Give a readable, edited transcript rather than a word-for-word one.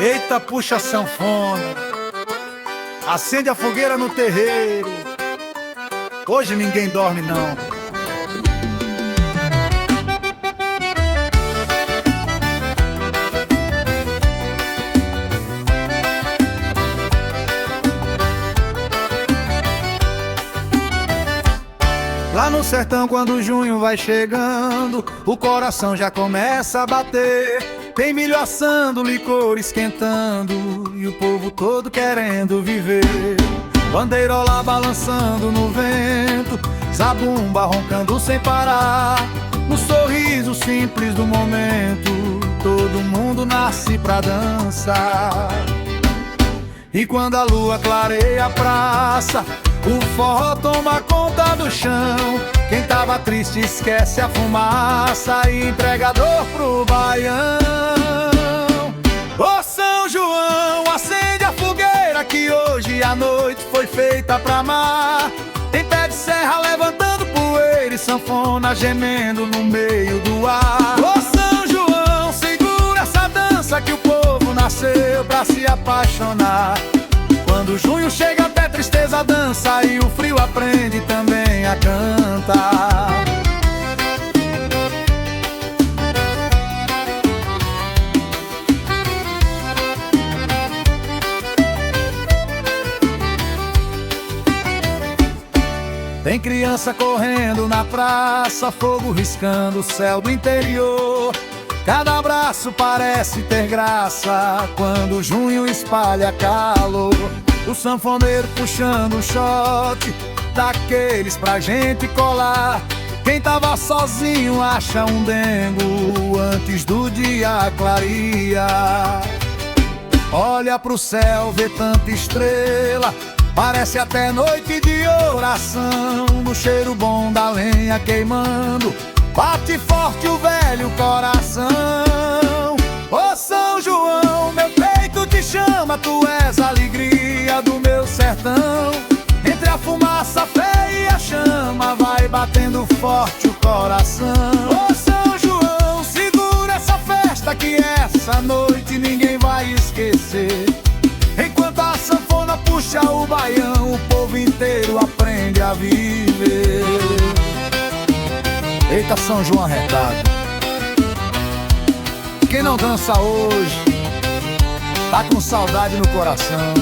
Eita, puxa a sanfona, acende a fogueira no terreiro. Hoje ninguém dorme não. Lá no sertão, quando junho vai chegando, o coração já começa a bater. Tem milho assando, licor esquentando, e o povo todo querendo viver. Bandeirola balançando no vento, zabumba roncando sem parar. No sorriso simples do momento, todo mundo nasce pra dançar. E quando a lua clareia a praça, o forró toma conta do chão. Quem tava triste esquece a fumaça e entrega a dor pro baião. Ô São João, acende a fogueira que hoje a noite foi feita pra amar. Tem pé de serra levantando poeira e sanfona gemendo no meio do ar. Ô São João, segura essa dança que o povo nasceu pra se apaixonar. Quando junho chega até tristeza dança e o frio aprende também a cantar. Tem criança correndo na praça, fogo riscando o céu do interior. Cada abraço parece ter graça quando junho espalha calor. O sanfoneiro puxando um shot daqueles pra gente colar. Quem tava sozinho acha um dengo antes do dia clarear. Olha pro céu, vê tanta estrela, parece até noite de oração. No cheiro bom da lenha queimando, bate forte o velho coração. Ô São João, meu peito te chama, tu és a alegria do meu sertão. Entre a fumaça, a fé e a chama, vai batendo forte o coração. Ô São João, segura essa festa que essa noite ninguém vai esquecer. Enquanto a sanfona puxa o baião, o povo inteiro aprende a viver. Eita, São João arretado, quem não dança hoje tá com saudade no coração.